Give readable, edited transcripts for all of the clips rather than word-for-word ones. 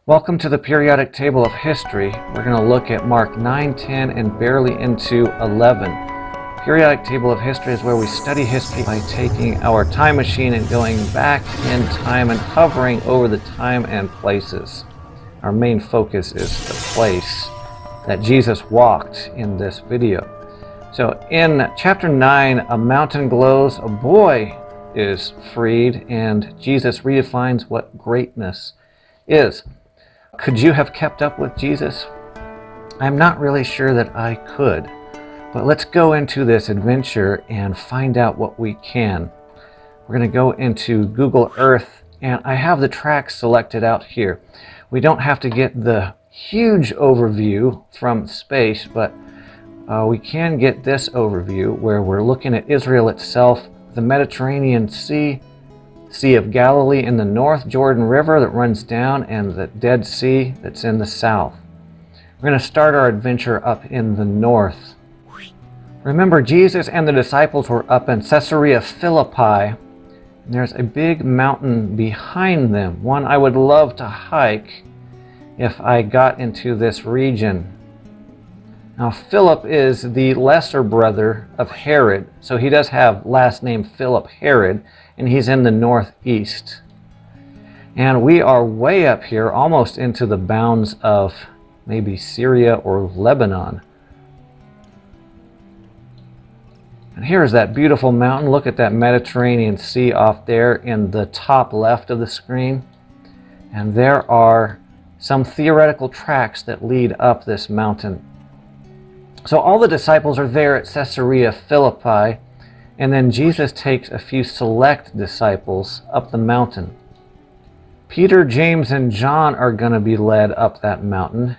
Welcome to the periodic table of history. We're going to look at Mark 9, 10, and barely into 11. Periodic table of history is where we study history by taking our time machine and going back in time and hovering over the time and places. Our main focus is the place that Jesus walked in this video. So in chapter 9, a mountain glows, a boy is freed, and Jesus redefines what greatness is. Could you have kept up with Jesus? I'm not really sure that I could, but let's go into this adventure and find out what we can. We're going to go into Google Earth, and I have the tracks selected out here. We don't have to get the huge overview from space, but we can get this overview where we're looking at Israel itself, the Mediterranean Sea, Sea of Galilee in the north, Jordan River that runs down, and the Dead Sea that's in the south. We're going to start our adventure up in the north. Remember, Jesus and the disciples were up in Caesarea Philippi, and there's a big mountain behind them, one I would love to hike if I got into this region. Now, Philip is the lesser brother of Herod, so he does have last name Philip Herod, and he's in the northeast. And we are way up here, almost into the bounds of maybe Syria or Lebanon. And here's that beautiful mountain. Look at that Mediterranean Sea off there in the top left of the screen. And there are some theoretical tracks that lead up this mountain. So all the disciples are there at Caesarea Philippi, and then Jesus takes a few select disciples up the mountain. Peter, James, and John are going to be led up that mountain.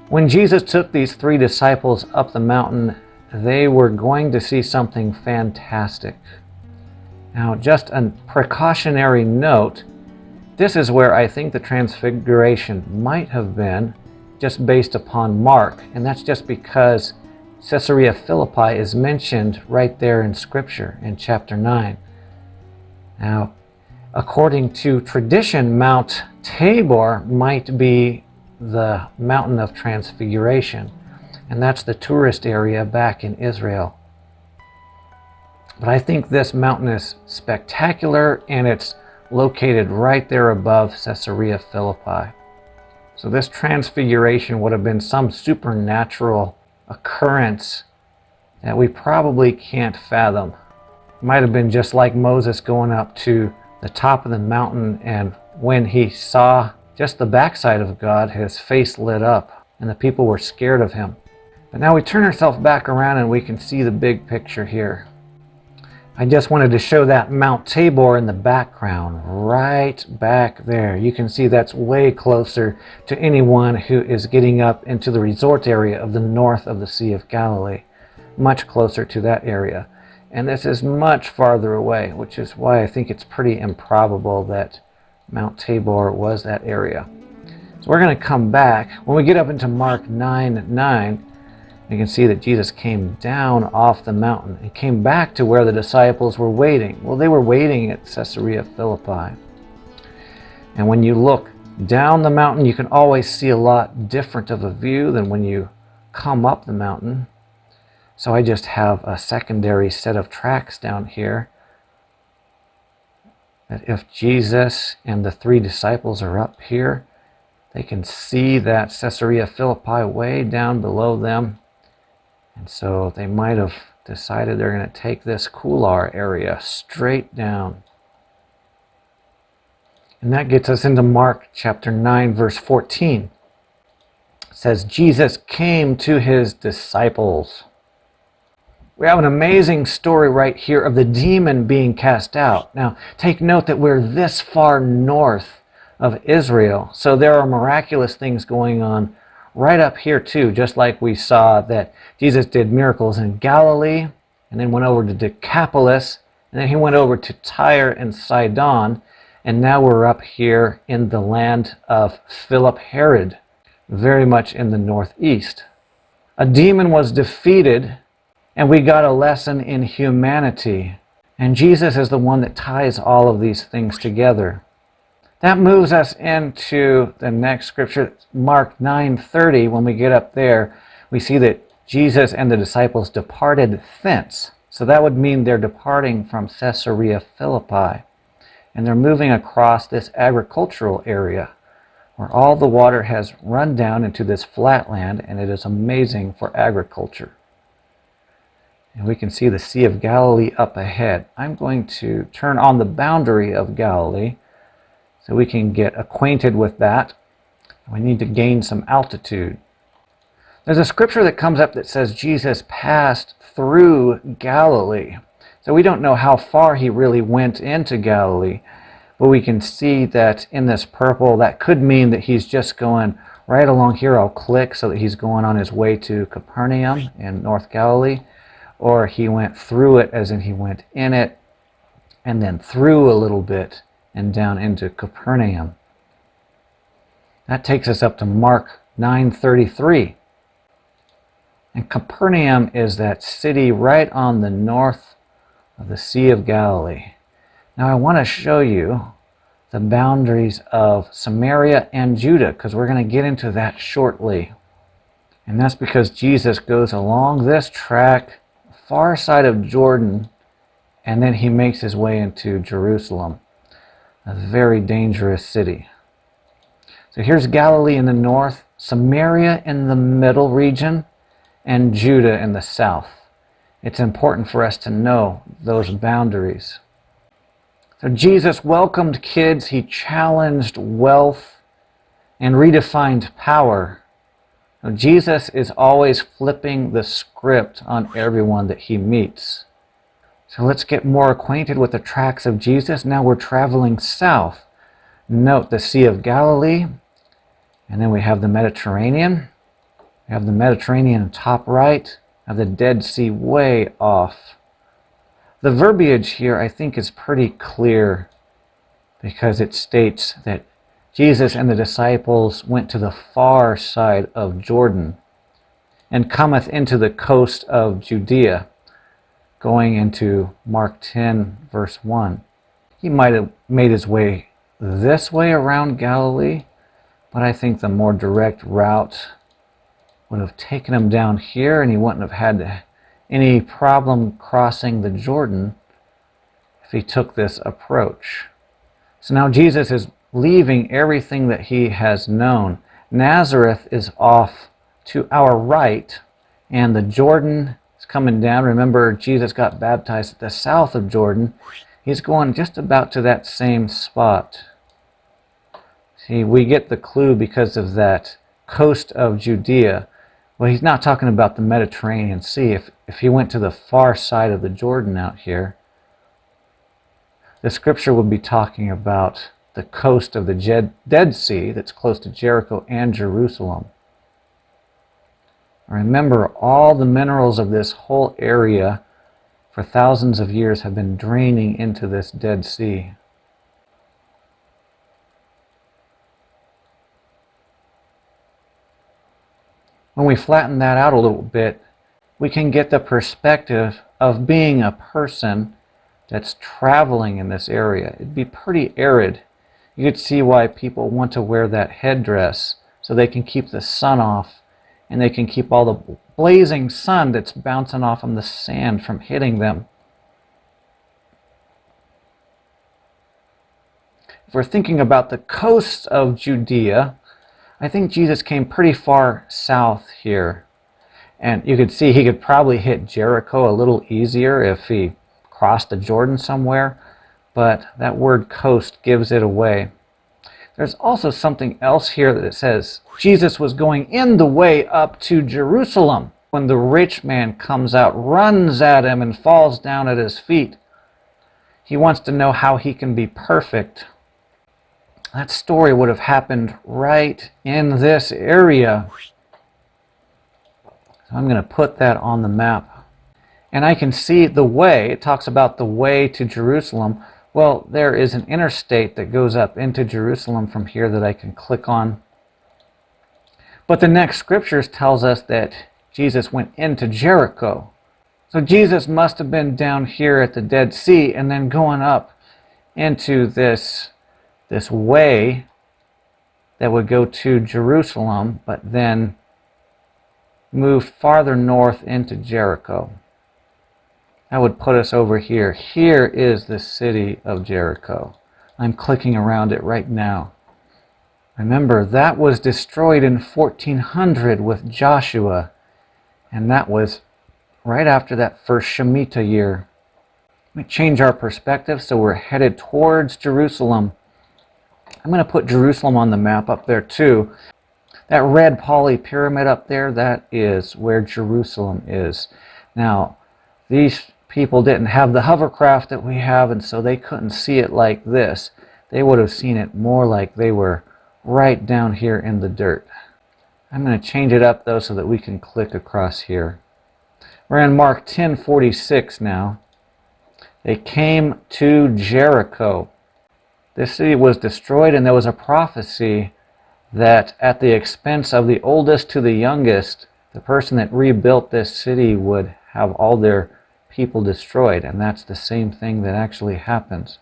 When Jesus took these three disciples up the mountain, they were going to see something fantastic. Now, just a precautionary note, this is where I think the transfiguration might have been, just based upon Mark, and that's just because Caesarea Philippi is mentioned right there in Scripture in chapter 9. Now, according to tradition, Mount Tabor might be the mountain of transfiguration, and that's the tourist area back in Israel. But I think this mountain is spectacular, and it's located right there above Caesarea Philippi. So this transfiguration would have been some supernatural occurrence that we probably can't fathom. It might have been just like Moses going up to the top of the mountain, and when he saw just the backside of God, his face lit up and the people were scared of him. But now we turn ourselves back around and we can see the big picture here. I just wanted to show that Mount Tabor in the background, right back there. You can see that's way closer to anyone who is getting up into the resort area of the north of the Sea of Galilee, much closer to that area. And this is much farther away, which is why I think it's pretty improbable that Mount Tabor was that area. So we're going to come back. When we get up into Mark 9:9, you can see that Jesus came down off the mountain and came back to where the disciples were waiting. Well, they were waiting at Caesarea Philippi. And when you look down the mountain, you can always see a lot different of a view than when you come up the mountain. So I just have a secondary set of tracks down here, that if Jesus and the three disciples are up here, they can see that Caesarea Philippi way down below them. And so they might have decided they're going to take this couloir area straight down. And that gets us into Mark chapter 9, verse 14. It says, Jesus came to his disciples. We have an amazing story right here of the demon being cast out. Now, take note that we're this far north of Israel, so there are miraculous things going on right up here too, just like we saw that Jesus did miracles in Galilee, and then went over to Decapolis, and then he went over to Tyre and Sidon, and now we're up here in the land of Philip Herod, very much in the northeast. A demon was defeated, and we got a lesson in humanity, and Jesus is the one that ties all of these things together. That moves us into the next scripture, Mark 9:30. When we get up there, we see that Jesus and the disciples departed thence. So that would mean they're departing from Caesarea Philippi. And they're moving across this agricultural area where all the water has run down into this flatland, and it is amazing for agriculture. And we can see the Sea of Galilee up ahead. I'm going to turn on the boundary of Galilee so we can get acquainted with that. We need to gain some altitude. There's a scripture that comes up that says Jesus passed through Galilee. So we don't know how far he really went into Galilee, but we can see that in this purple, that could mean that he's just going right along here. I'll click so that he's going on his way to Capernaum in North Galilee, or he went through it as in he went in it, and then through a little bit and down into Capernaum. That takes us up to Mark 9:33. And Capernaum is that city right on the north of the Sea of Galilee. Now I want to show you the boundaries of Samaria and Judah, because we're going to get into that shortly. And that's because Jesus goes along this track, far side of Jordan, and then he makes his way into Jerusalem, a very dangerous city. So here's Galilee in the north, Samaria in the middle region, and Judah in the south. It's important for us to know those boundaries. So Jesus welcomed kids, he challenged wealth, and redefined power. Now, Jesus is always flipping the script on everyone that he meets. So let's get more acquainted with the tracks of Jesus. Now we're traveling south. Note the Sea of Galilee, and then we have the Mediterranean. We have the Mediterranean top right, we have the Dead Sea way off. The verbiage here I think is pretty clear because it states that Jesus and the disciples went to the far side of Jordan and cometh into the coast of Judea, going into Mark 10 verse 1. He might have made his way this way around Galilee, but I think the more direct route would have taken him down here, and he wouldn't have had any problem crossing the Jordan if he took this approach. So now Jesus is leaving everything that he has known. Nazareth is off to our right, and the Jordan is coming down. Remember, Jesus got baptized at the south of Jordan. He's going just about to that same spot. See, we get the clue because of that coast of Judea. Well, he's not talking about the Mediterranean Sea. If he went to the far side of the Jordan out here, the scripture would be talking about the coast of the Dead Sea that's close to Jericho and Jerusalem. Remember, all the minerals of this whole area for thousands of years have been draining into this Dead Sea. When we flatten that out a little bit, we can get the perspective of being a person that's traveling in this area. It'd be pretty arid. You could see why people want to wear that headdress so they can keep the sun off, and they can keep all the blazing sun that's bouncing off on the sand from hitting them. If we're thinking about the coasts of Judea, I think Jesus came pretty far south here. And you could see he could probably hit Jericho a little easier if he crossed the Jordan somewhere, but that word coast gives it away. There's also something else here that it says Jesus was going in the way up to Jerusalem. When the rich man comes out, runs at him, and falls down at his feet, he wants to know how he can be perfect. That story would have happened right in this area. So I'm going to put that on the map. And I can see the way. It talks about the way to Jerusalem. Well, there is an interstate that goes up into Jerusalem from here that I can click on. But the next scriptures tells us that Jesus went into Jericho. So Jesus must have been down here at the Dead Sea and then going up into this this way that would go to Jerusalem, but then moved farther north into Jericho. That would put us over here. Here is the city of Jericho. I'm clicking around it right now. Remember, that was destroyed in 1400 with Joshua, and that was right after that first Shemitah year. We change our perspective, so we're headed towards Jerusalem. I'm going to put Jerusalem on the map up there too. That red poly pyramid up there, that is where Jerusalem is. Now, these people didn't have the hovercraft that we have, and so they couldn't see it like this. They would have seen it more like they were right down here in the dirt. I'm going to change it up though so that we can click across here. We're in Mark 10:46 now. They came to Jericho. This city was destroyed, and there was a prophecy that at the expense of the oldest to the youngest, the person that rebuilt this city would have all their people destroyed, and that's the same thing that actually happens.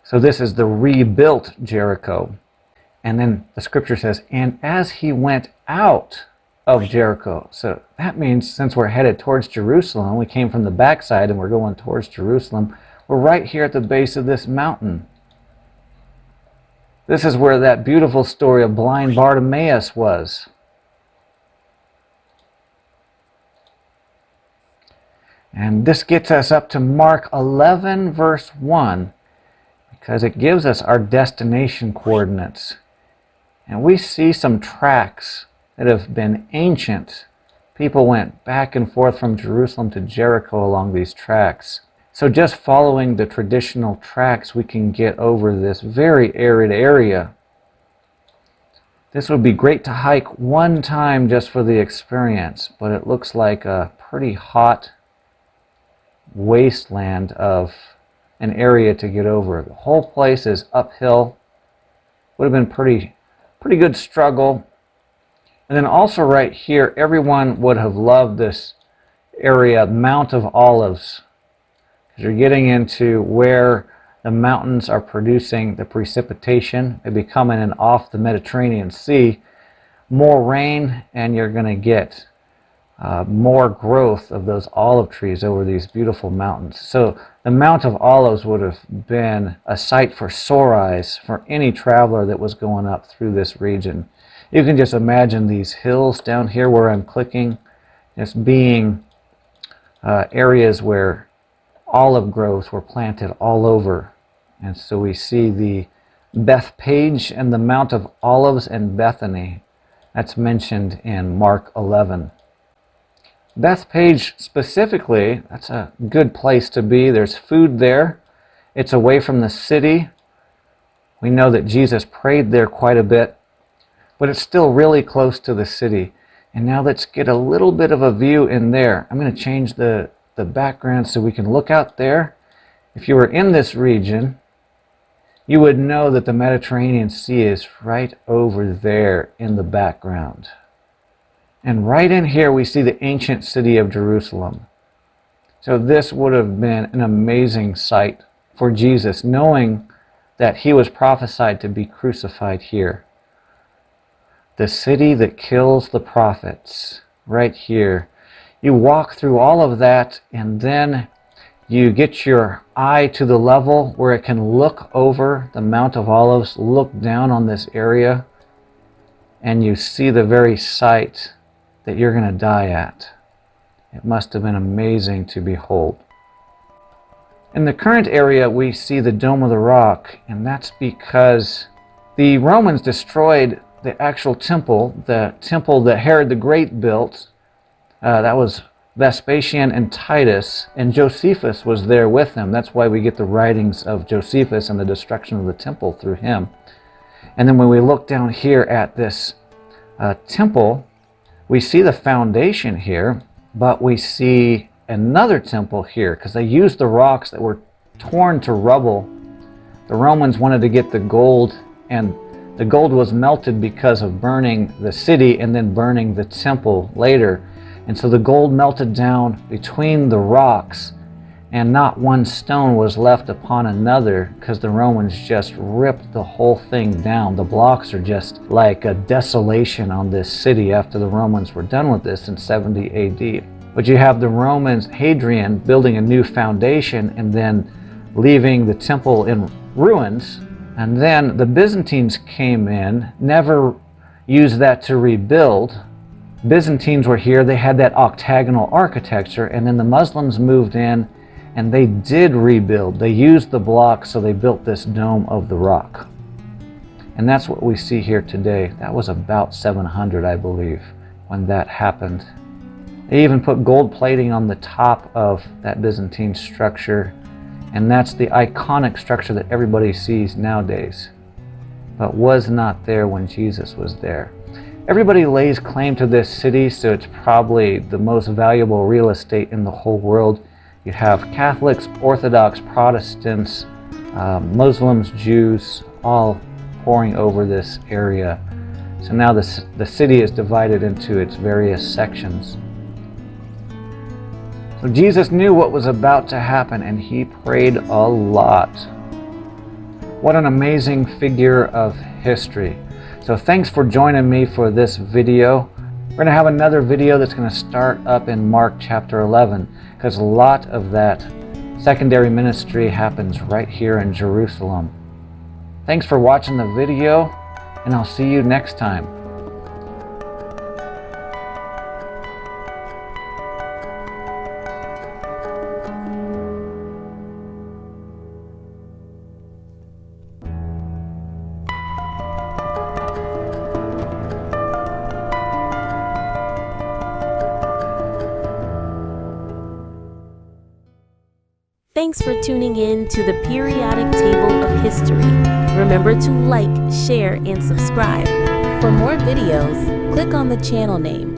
So this is the rebuilt Jericho. And then the scripture says, and as he went out of Jericho. So that means since we're headed towards Jerusalem, we came from the backside and we're going towards Jerusalem, we're right here at the base of this mountain. This is where that beautiful story of blind Bartimaeus was. And this gets us up to Mark 11 verse 1 because it gives us our destination coordinates. And we see some tracks that have been ancient. People went back and forth from Jerusalem to Jericho along these tracks. So just following the traditional tracks, we can get over this very arid area. This would be great to hike one time just for the experience, but it looks like a pretty hot wasteland of an area to get over. The whole place is uphill. Would have been pretty good struggle. And then also right here, everyone would have loved this area, Mount of Olives. Because you're getting into where the mountains are producing the precipitation. They'd be coming in off the Mediterranean Sea. More rain, and you're going to get more growth of those olive trees over these beautiful mountains. So the Mount of Olives would have been a sight for sore eyes for any traveler that was going up through this region. You can just imagine these hills down here where I'm clicking as being areas where olive groves were planted all over. And so we see the Bethpage and the Mount of Olives and Bethany. That's mentioned in Mark 11. Bethpage specifically, that's a good place to be. There's food there. It's away from the city. We know that Jesus prayed there quite a bit, but it's still really close to the city. And now let's get a little bit of a view in there. I'm going to change the background so we can look out there. If you were in this region, you would know that the Mediterranean Sea is right over there in the background. And right in here we see the ancient city of Jerusalem. So this would have been an amazing sight for Jesus, knowing that he was prophesied to be crucified here. The city that kills the prophets, right here. You walk through all of that, and then you get your eye to the level where it can look over the Mount of Olives, look down on this area, and you see the very site that you're going to die at. It must have been amazing to behold. In the current area, we see the Dome of the Rock, and that's because the Romans destroyed the actual temple, the temple that Herod the Great built. That was Vespasian and Titus, and Josephus was there with him. That's why we get the writings of Josephus and the destruction of the temple through him. And then when we look down here at this temple, we see the foundation here, but we see another temple here because they used the rocks that were torn to rubble. The Romans wanted to get the gold, and the gold was melted because of burning the city and then burning the temple later. And so the gold melted down between the rocks, and not one stone was left upon another, because the Romans just ripped the whole thing down. The blocks are just like a desolation on this city after the Romans were done with this in 70 AD. But you have the Romans, Hadrian, building a new foundation and then leaving the temple in ruins. And then the Byzantines came in, never used that to rebuild. Byzantines were here, they had that octagonal architecture, and then the Muslims moved in and they did rebuild. They used the blocks, so they built this dome of the rock. And that's what we see here today. That was about 700, I believe, when that happened. They even put gold plating on the top of that Byzantine structure, and that's the iconic structure that everybody sees nowadays, but was not there when Jesus was there. Everybody lays claim to this city, so it's probably the most valuable real estate in the whole world. You have Catholics, Orthodox, Protestants, Muslims, Jews, all pouring over this area. So now the city is divided into its various sections. So Jesus knew what was about to happen, and he prayed a lot. What an amazing figure of history. So thanks for joining me for this video. We're going to have another video that's going to start up in Mark chapter 11, because a lot of that secondary ministry happens right here in Jerusalem. Thanks for watching the video, and I'll see you next time. Thanks for tuning in to the Periodic Table of History. Remember to like, share, and subscribe. For more videos, click on the channel name.